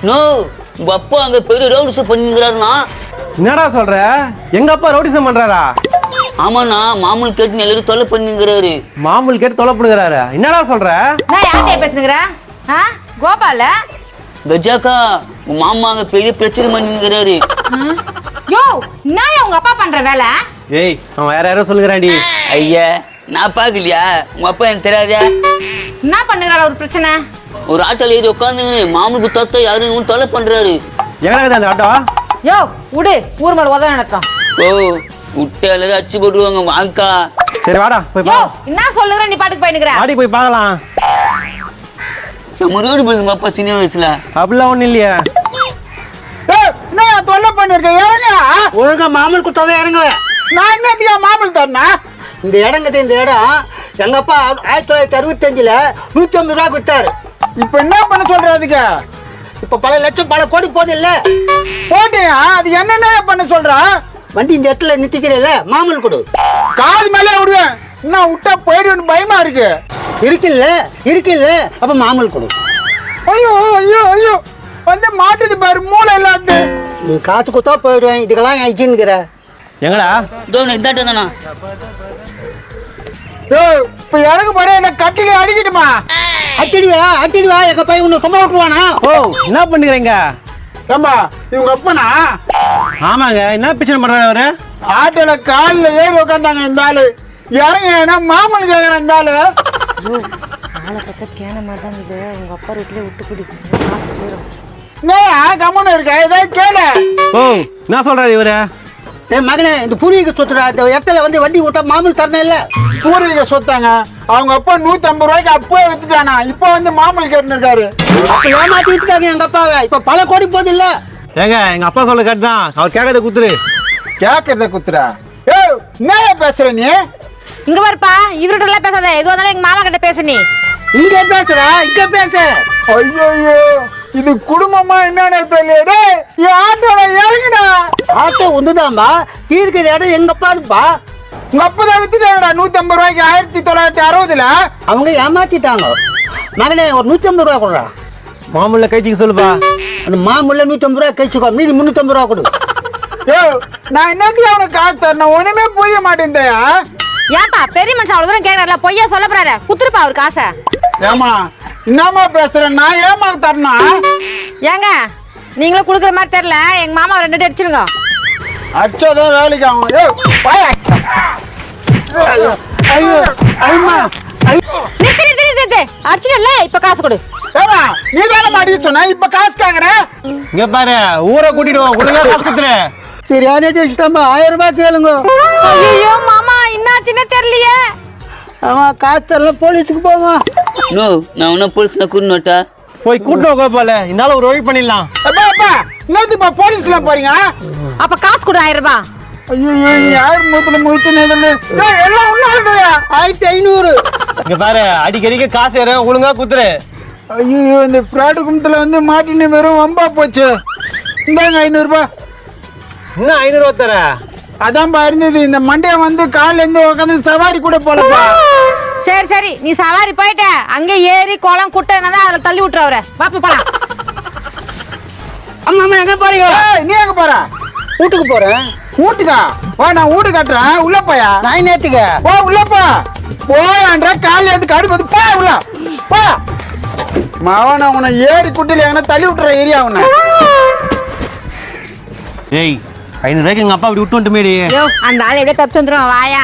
No உங்க அப்பா அங்க பெரிய ரவுடிசம் பண்ணிக்கிறாருண்ணா. என்னடா சொல்ற? எங்க அப்பா ரவுடிசம் பண்றாரா? ஆமாண்ணா, மாமூல் கேட்டு எல்லாரும் தொல்லை பண்ணிக்கிறாரு. மாமூல் கேட்டு தொலை பண்ணுறாரு. என்னடா சொல்ற? நான் யார்கிட்ட பேசுகிற? கோபால கஜாக்கா உங்க மாமா அங்க பெரிய பிரச்சனை பண்ணிக்கிறாரு. யோ, நான் உங்க அப்பா பண்ற வேலை? ஏய், அவன் வேற யாரோ சொல்லுகிறான்டி. ஐயா, நான் பாக்கலையா? உங்க அப்பா எனக்கு தெரியாதா? என்ன பண்ணுகிறாரு ஒரு பிரச்சனை? ஒரு ஆட்டோல ஏறி உட்காந்து மாமுக்கு தொத்த யாரும் தொலை பண்றாரு. எங்க அந்த ஆட்டோ? யோ விடு, ஊர் மேல உதவி நடத்தும். ஓ விட்டு எல்லாரும் அச்சு போட்டுருவாங்க வாங்கக்கா. சரி வாடா போய் யோ, பா. என்ன சொல்லுற? நீ பாட்டுக்கு போயினுக்குற. ஆடி போய் பார்க்கலாம். சமரோடு போதுங்க அப்பா சின்ன வயசுல. அப்படிலாம் ஒண்ணும் இல்லையா? நான் தொல்லை பண்ணிருக்கேன். இறங்க. ஒழுங்கா மாமூல் குத்தாத இறங்க. நான் என்னத்துக்கா மாமூல் தரேன்? இந்த இடங்கது இந்த இடம் எங்க அப்பா 1965 150 ரூபா வித்தாரு. இப்ப என்ன பண்ண சொல்ற? அதுக்கு இப்ப பல லட்சம் பல கோடி போகுது இல்ல? போட்டியா? அது என்னென்ன பண்ண சொல்ற? வண்டி இந்த இடத்துல நிறுத்திக்கிறேன்ல, மாமூல் கொடு. காது மேலே விடுவேன். என்ன விட்டா போயிடுவேன்னு பயமா இருக்கு. இருக்குல்ல அப்ப மாமூல் கொடு. ஐயோ ஐயோ ஐயோ, வந்து மாட்டுது பாரு மூளை இல்லாது. நீ காசு குத்தா போயிடுவேன். இதுக்கெல்லாம் ஐக்கின்னுக்கிற. எங்கடா? இதோ இதாட்டா. இப்ப இறங்க போற, என்ன கட்டில அடிக்கட்டுமா? அட்டிடுவா எங்க பையன் உன்னை சும்மா விட்டுருவானா? ஓ, என்ன பண்ணுகிறீங்க? ஏம்பா, இவங்க அப்பனா? ஆமாங்க, என்ன பிரச்சனை பண்றாரு அவரு? ஆட்டோல காலில் ஏறி உட்காந்தாங்க இந்த ஆளு. இறங்க மாமூல் கேக்குறேன் இந்த ஆளு. ஆளை பார்த்தா கேன மாதிரி தான் இது. உங்க அப்பா வீட்டுல விட்டு பிடிக்கும் காசு போயிடும். கம்மனு இருக்க, ஏதாவது கேளு. ஓ, என்ன சொல்றாரு இவரு? என் மகனே, இந்த பூர்வீக சொத்துடா. இந்த இடத்துல வந்து வண்டி விட்டா மாமூல் தரணும் இல்ல? பூர்வீக சொத்தாங்க. அவங்க அப்பா 150 ரூபாய்க்கு அப்பவே வித்துட்டானா, இப்ப வந்து மாமூல் கேட்டு இருக்காரு. அப்ப ஏமாத்தி விட்டுட்டாங்க எங்க அப்பாவை. இப்ப பல கோடி போகுது இல்ல? ஏங்க, எங்க அப்பா சொல்ல கேட்டுதான். அவர் கேட்கறத குத்துரு. கேக்குறத குத்துறா? என்ன பேசுற நீ? இங்க பாருப்பா, இவர்கிட்ட எல்லாம் பேசாத. எதுவாக இருந்தாலும் எங்க மாமா கிட்ட பேசு. நீ இங்க பேச. ஐயோ, இது குடும்பமா என்னன்னு தெரியல. ஆட்டோல இறங்குடா. ஆட்டோ ஒண்ணுதான்பா. இருக்கிற இடம் எங்க அப்பாதுப்பா. உங்க அப்பதான் வித்துட்டாங்கடா 150 ரூபாய்க்கு 1960. அவங்க ஏமாத்திட்டாங்க. மகனே, ஒரு 150 ரூபா கொடுறா. மாமூல்ல கைச்சிக்க சொல்லுப்பா. அந்த மாமூல்ல 150 ரூபா கழிச்சுக்கோ. மீதி 350 ரூபா கொடு. நான் என்னத்துக்கு அவனுக்கு காசு தரணும்? ஒண்ணுமே புரிய மாட்டேன்தையா. ஏன்பா பெரிய மனுஷன் அவ்வளவு தூரம் கேட்கறாருல, பொய்யா சொல்ல போறாரு. குத்துருப்பா அவர் காசை. ஏமா என்னமா பேசுறேன்? நான் ஏமா தரணும்? ஏங்க, நீங்களும் குடுக்குற மாதிரி தெரியல. எங்க மாமா 2 அடிச்சிருங்க. அச்சதான் வேலைக்கு ஆகும். ஐயோ ஐயோ அடிச்சிடல. இப்ப காசு கொடு. ஏமா, நீ தானே மாட்டி சொன்ன, இப்ப காசு கேக்குற? இங்க பாரு, ஊரை கூட்டிட்டு ஒழுங்கா காசு குத்துரு. சரி, ஆனேட்டி வச்சுட்டாம்பா. 1000 ரூபாய் கேளுங்க. ஐயோ மாமா, என்னாச்சுன்னு தெரியலையே. ஆமா, காசு தரல, போலீஸுக்கு போமா. நோ, நான் ஒன்னும் போலீஸ்ல கூட்டினோட்டா. போய் கூட்டு கோபால. இந்தால ஒரு வழி பண்ணிடலாம். அப்பா என்னத்துப்பா போலீஸ்ல போறீங்க? அப்ப காசு கொடு 1000 ரூபாய். ஐயோ, யார் மூத்துல முடிச்சுன்னு எல்லாம் ஒண்ணு 1500. இங்க பாரு, அடிக்கடிக்கு காசு ஏற ஒழுங்கா குத்துரு. ஐயோ, இந்த ஃப்ராடு கும்பத்துல வந்து மாட்டின்னு வெறும் வம்பா போச்சு. இந்தாங்க 500 ரூபாய். இன்னும் 500 ரூபா தர. அதான்பா இருந்தது. இந்த மண்டைய வந்து காலில இருந்து உட்காந்து சவாரி கூட போலப்பா. சரி சரி, நீ சவாரி போயிட்ட. அங்க ஏறி குளம் குட்டை என்னதான் அதுல தள்ளி விட்டுற. அவரை வாப்ப போலாம். அம்மா எங்க போறீங்க? நீ எங்க போற? வீட்டுக்கு போறேன். வீட்டுக்கா? நான் வீடு கட்டுறேன். உள்ள போயா? நான் நேத்துக்க உள்ள போயான்ற காலில் எதுக்கு அடுப்பது? போ உள்ள போ. மவன உன்னை ஏறி குட்டில எங்கன்னா தள்ளி விட்டுற ஏரியா உன்னை. ஏய், 500 ரூபாய்க்கு எங்க அப்பா அப்படி விட்டு வந்துட்டு மேடி. அந்த ஆள் எப்படியே தப்பிச்சு வந்துடும். வாயா.